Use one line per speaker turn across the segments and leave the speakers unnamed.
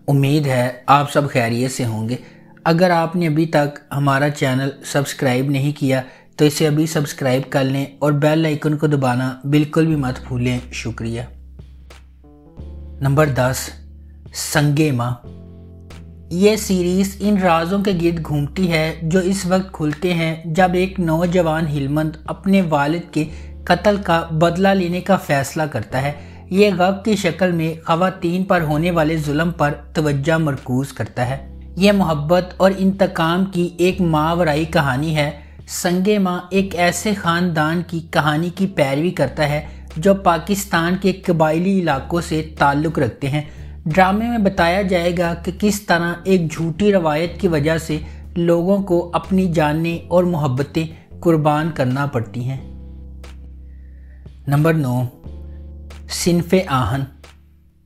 امید ہے آپ سب خیریت سے ہوں گے۔ اگر آپ نے ابھی تک ہمارا چینل سبسکرائب نہیں کیا تو اسے ابھی سبسکرائب کر لیں اور بیل آئیکن کو دبانا بالکل بھی مت بھولیں۔ شکریہ۔ نمبر 10، سنگ ماں۔ یہ سیریز ان رازوں کے گرد گھومتی ہے جو اس وقت کھلتے ہیں جب ایک نوجوان ہلمند اپنے والد کے قتل کا بدلہ لینے کا فیصلہ کرتا ہے۔ یہ غگ کی شکل میں خواتین پر ہونے والے ظلم پر توجہ مرکوز کرتا ہے۔ یہ محبت اور انتقام کی ایک ماورائی کہانی ہے۔ سنگ ماں ایک ایسے خاندان کی کہانی کی پیروی کرتا ہے جو پاکستان کے قبائلی علاقوں سے تعلق رکھتے ہیں۔ ڈرامے میں بتایا جائے گا کہ کس طرح ایک جھوٹی روایت کی وجہ سے لوگوں کو اپنی جانیں اور محبتیں قربان کرنا پڑتی ہیں۔ نمبر 9، صنف آہن۔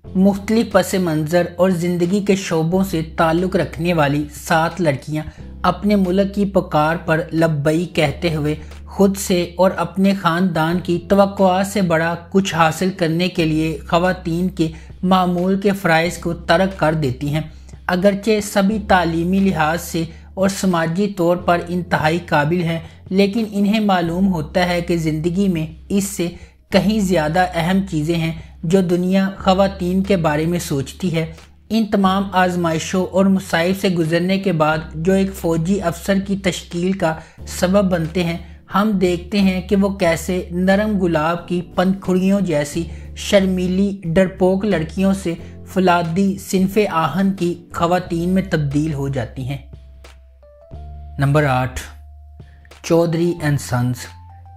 مختلف پس منظر اور زندگی کے شعبوں سے تعلق رکھنے والی 7 لڑکیاں اپنے ملک کی پکار پر لبیک کہتے ہوئے خود سے اور اپنے خاندان کی توقعات سے بڑا کچھ حاصل کرنے کے لیے خواتین کے معمول کے فرائض کو ترک کر دیتی ہیں۔ اگرچہ سبھی تعلیمی لحاظ سے اور سماجی طور پر انتہائی قابل ہیں، لیکن انہیں معلوم ہوتا ہے کہ زندگی میں اس سے کہیں زیادہ اہم چیزیں ہیں جو دنیا خواتین کے بارے میں سوچتی ہے۔ ان تمام آزمائشوں اور مصائب سے گزرنے کے بعد جو ایک فوجی افسر کی تشکیل کا سبب بنتے ہیں، ہم دیکھتے ہیں کہ وہ کیسے نرم گلاب کی پنکھڑیوں جیسی شرمیلی ڈرپوک لڑکیوں سے فولادی صنف آہن کی خواتین میں تبدیل ہو جاتی ہیں۔ Number 8، Chaudhry and sons.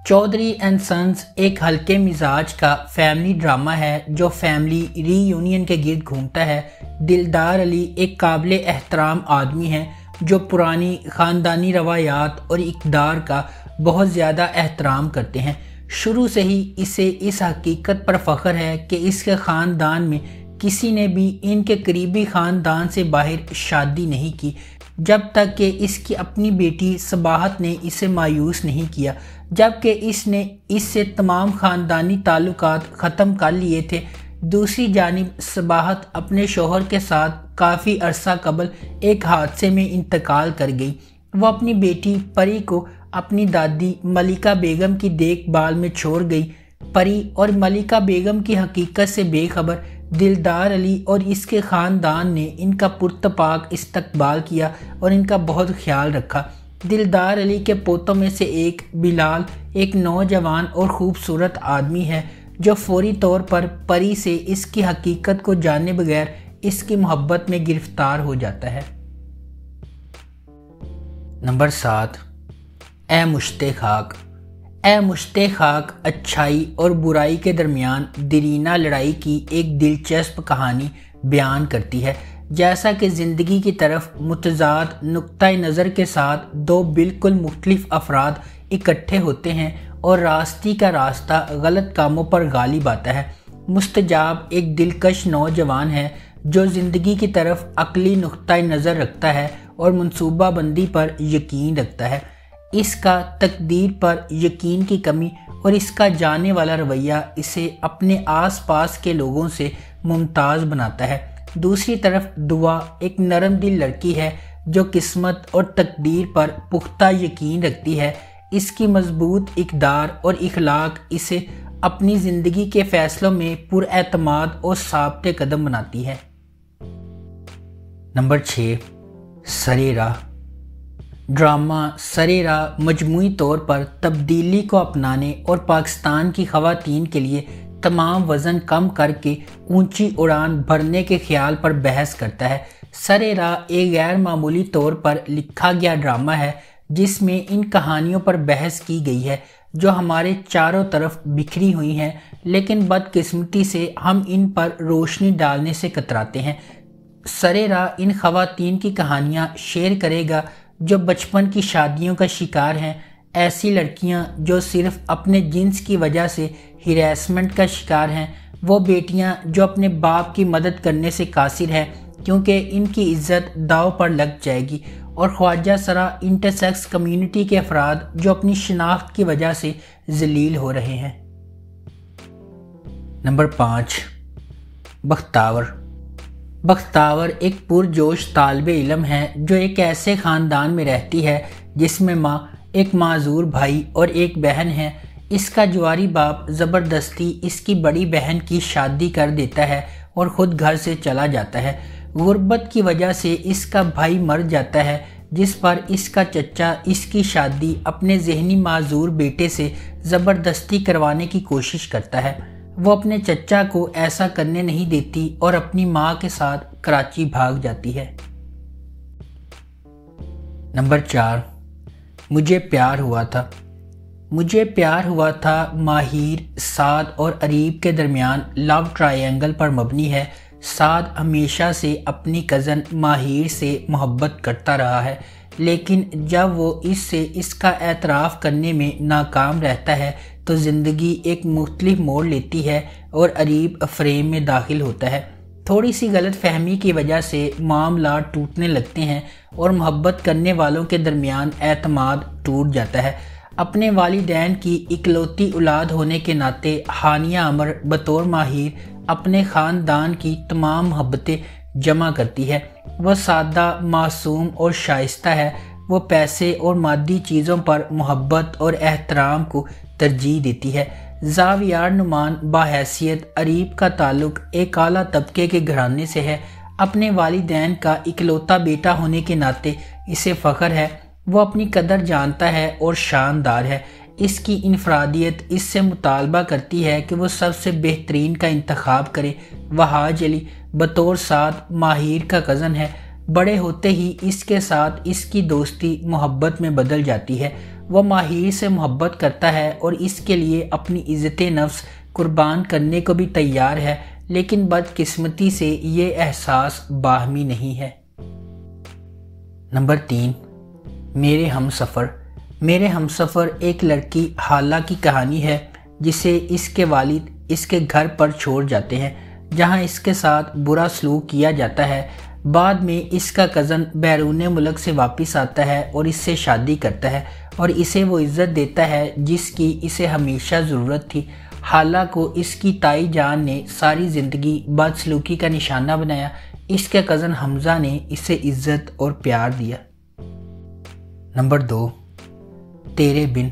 Chaudhry and sons ایک ہلکے مزاج کا فیملی ڈرامہ ہے جو فیملی ری یونین کے گرد گھومتا ہے۔ دلدار علی ایک قابل احترام آدمی ہیں جو پرانی خاندانی روایات اور اقدار کا بہت زیادہ احترام کرتے ہیں۔ شروع سے ہی اسے اس حقیقت پر فخر ہے کہ اس کے خاندان میں کسی نے بھی ان کے قریبی خاندان سے باہر شادی نہیں کی، جب تک کہ اس کی اپنی بیٹی صباحت نے اسے مایوس نہیں کیا۔ جبکہ اس نے اس سے تمام خاندانی تعلقات ختم کر لیے تھے۔ دوسری جانب صباحت اپنے شوہر کے ساتھ کافی عرصہ قبل ایک حادثے میں انتقال کر گئی۔ وہ اپنی بیٹی پری کو اپنی دادی ملکہ بیگم کی دیکھ بھال میں چھوڑ گئی۔ پری اور ملکہ بیگم کی حقیقت سے بے خبر دلدار علی اور اس کے خاندان نے ان کا پرتپاک استقبال کیا اور ان کا بہت خیال رکھا۔ دلدار علی کے پوتوں میں سے ایک بلال ایک نوجوان اور خوبصورت آدمی ہے جو فوری طور پر پری سے اس کی حقیقت کو جانے بغیر اس کی محبت میں گرفتار ہو جاتا ہے۔ نمبر 7، اے مشت خاک۔ اے مشت خاک اچھائی اور برائی کے درمیان دیرینہ لڑائی کی ایک دلچسپ کہانی بیان کرتی ہے۔ جیسا کہ زندگی کی طرف متضاد نقطۂ نظر کے ساتھ 2 بالکل مختلف افراد اکٹھے ہوتے ہیں اور راستی کا راستہ غلط کاموں پر غالب آتا ہے۔ مستجاب ایک دلکش نوجوان ہے جو زندگی کی طرف عقلی نقطۂ نظر رکھتا ہے اور منصوبہ بندی پر یقین رکھتا ہے۔ اس کا تقدیر پر یقین کی کمی اور اس کا جانے والا رویہ اسے اپنے آس پاس کے لوگوں سے ممتاز بناتا ہے۔ دوسری طرف دعا ایک نرم دل لڑکی ہے جو قسمت اور تقدیر پر پختہ یقین رکھتی ہے۔ اس کی مضبوط اقدار اور اخلاق اسے اپنی زندگی کے فیصلوں میں پر اعتماد اور ثابت قدم بناتی ہے۔ نمبر 6، سرِ راہ۔ ڈرامہ سرِ راہ مجموعی طور پر تبدیلی کو اپنانے اور پاکستان کی خواتین کے لیے تمام وزن کم کر کے اونچی اڑان بھرنے کے خیال پر بحث کرتا ہے۔ سرِ راہ ایک غیر معمولی طور پر لکھا گیا ڈرامہ ہے جس میں ان کہانیوں پر بحث کی گئی ہے جو ہمارے چاروں طرف بکھری ہوئی ہیں، لیکن بدقسمتی سے ہم ان پر روشنی ڈالنے سے کتراتے ہیں۔ سرِ راہ ان خواتین کی کہانیاں شیئر کرے گا جو بچپن کی شادیوں کا شکار ہیں، ایسی لڑکیاں جو صرف اپنے جنس کی وجہ سے ہراسمنٹ کا شکار ہیں، وہ بیٹیاں جو اپنے باپ کی مدد کرنے سے قاصر ہیں کیونکہ ان کی عزت داؤ پر لگ جائے گی، اور خواجہ سرا انٹرسیکس کمیونٹی کے افراد جو اپنی شناخت کی وجہ سے ذلیل ہو رہے ہیں۔ نمبر 5، بختاور۔ बख्तावर एक पुरजोश तालिब इल्म है जो एक ऐसे ख़ानदान में रहती है जिसमें माँ, एक माजूर भाई और एक बहन है। इसका जुआरी बाप ज़बरदस्ती इसकी बड़ी बहन की शादी कर देता है और ख़ुद घर से चला जाता है। गुर्बत की वजह से इसका भाई मर जाता है, जिस पर इसका चचा इसकी शादी अपने ज़हनी माजूर बेटे से ज़बरदस्ती करवाने की कोशिश करता है। वो अपने चचा को ऐसा करने नहीं देती और अपनी माँ के साथ कराची भाग जाती है। नंबर 4, मुझे प्यार हुआ था। मुझे प्यार हुआ था माहिर, साद और अरीब के दरमियान लव ट्रायंगल पर मबनी है। साद हमेशा से अपनी कज़न माहिर से मोहब्बत करता रहा है, लेकिन जब वो इससे इसका एतराफ़ करने में नाकाम रहता है तो ज़िंदगी एक मुख्तलिफ मोड़ लेती है और अरीब फ्रेम में दाखिल होता है। थोड़ी सी गलत फहमी की वजह से मामला टूटने लगते हैं और मोहब्बत करने वालों के दरमियान एतमाद टूट जाता है। अपने वालिदैन की इकलौती औलाद होने के नाते हानिया अमर बतौर माहिर अपने ख़ानदान की तमाम मोहब्बतें जमा करती है। वह सादा, मासूम और शाइस्ता है। वो पैसे और मादी चीज़ों पर मोहब्बत और एहतराम को तरजीह देती है। ज़ावियार नुमान बाहैसियत अरीब का ताल्लुक़ एक आला तबके के घराने से है। अपने वालिदैन का इकलौता बेटा होने के नाते इसे फ़ख्र है। वो अपनी कदर जानता है और शानदार है। इसकी इनफरादियत इससे मुतालबा करती है कि वो सबसे बेहतरीन का इंतखाब करे। वहाज अली बतौर साद माहिर का कज़न है। बड़े होते ही इसके साथ इसकी दोस्ती मोहब्बत में बदल जाती है। वह माहिर से मोहब्बत करता है और इसके लिए अपनी इज़्ज़त नफ्स कुर्बान करने को भी तैयार है, लेकिन बदकिस्मती से ये एहसास बाहमी नहीं है। नंबर 3, मेरे हमसफ़र। मेरे हमसफ़र एक लड़की हाला की कहानी है जिसे इसके वालिद इसके घर पर छोड़ जाते हैं, जहां इसके साथ बुरा सलूक किया जाता है। बाद में इसका कज़न बैरून मुल्क से वापस आता है और इससे शादी करता है और इसे वो इज़्ज़त देता है जिसकी इसे हमेशा ज़रूरत थी। हाला को इसकी ताई जान ने सारी ज़िंदगी बदसलूकी का निशाना बनाया। इसके कज़न हमज़ा ने इसे इज़्ज़त और प्यार दिया। नंबर 2, तेरे बिन।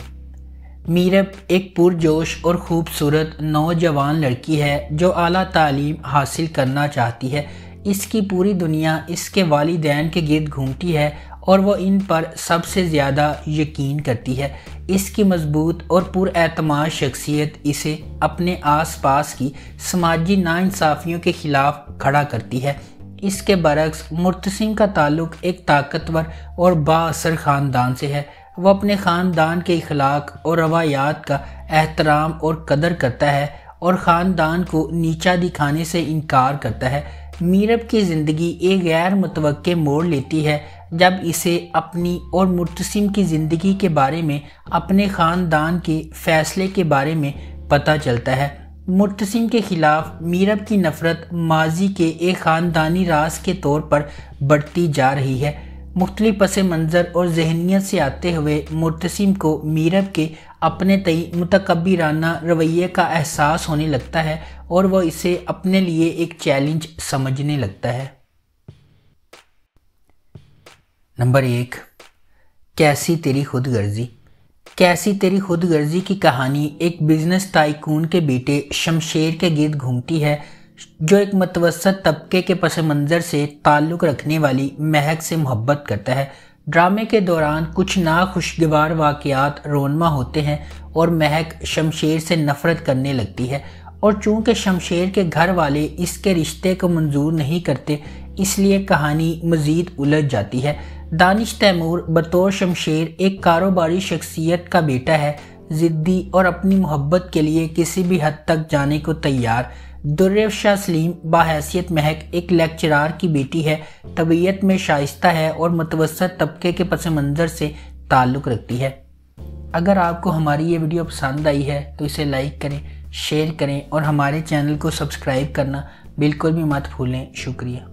मीरब एक पुरजोश और ख़ूबसूरत नौजवान लड़की है जो आला तालीम हासिल करना चाहती है। इसकी पूरी दुनिया इसके वालिदैन के गिर्द घूमती है और वो इन पर सबसे ज़्यादा यकीन करती है। इसकी मजबूत और पुरएतमाद शख्सियत इसे अपने आस पास की समाजी नाइंसाफ़ियों के ख़िलाफ़ खड़ा करती है। इसके बरक्स मुर्तसिम का ताल्लुक़ एक ताकतवर और बाअसर ख़ानदान से है। वह अपने ख़ानदान के इखलाक और रवायात का एहतराम और कदर करता है और ख़ानदान को नीचा दिखाने से इनकार करता है। मीरब की ज़िंदगी एक गैर मुतवक्के मोड़ लेती है जब इसे अपनी और मुर्तसिम की ज़िंदगी के बारे में, अपने ख़ानदान के फ़ैसले के बारे में पता चलता है। मुर्तसिम के ख़िलाफ़ मीरब की नफ़रत माजी के एक ख़ानदानी राज के तौर पर बढ़ती जा रही है। मुख्तलिफ पस मंज़र और जहनीत से आते हुए मुर्तसिम को मीरब के अपने तई मुतकब्बिराना रवैये का एहसास होने लगता है और वह इसे अपने लिए एक चैलेंज समझने लगता है। नंबर 1, कैसी तेरी खुदगर्जी। कैसी तेरी खुदगर्जी की कहानी एक बिजनेस टाइकून के बेटे शमशेर के गिर्द घूमती है जो एक मतवसत तबके के पस मंज़र से ताल्लुक़ रखने वाली महक से मोहब्बत करता है। ड्रामे के दौरान कुछ नाखुशगवार वाक़यात रोनमा होते हैं और महक शमशेर से नफ़रत करने लगती है, और चूँकि शमशेर के घर वाले इसके रिश्ते को मंजूर नहीं करते, इसलिए कहानी मज़ीद उलझ जाती है। दानिश तैमूर बतौर शमशेर एक कारोबारी शख्सियत का बेटा है, ज़िद्दी और अपनी मोहब्बत के लिए किसी भी हद तक जाने को तैयार। दुर्रशाह सलीम बाहैसियत महक एक लेक्चरार की बेटी है, तबीयत में शाइस्ता है और मुतवसत तबके के पस मंज़र से ताल्लुक़ रखती है। अगर आपको हमारी ये वीडियो पसंद आई है तो इसे लाइक करें, शेयर करें और हमारे चैनल को सब्सक्राइब करना बिल्कुल भी मत भूलें। शुक्रिया।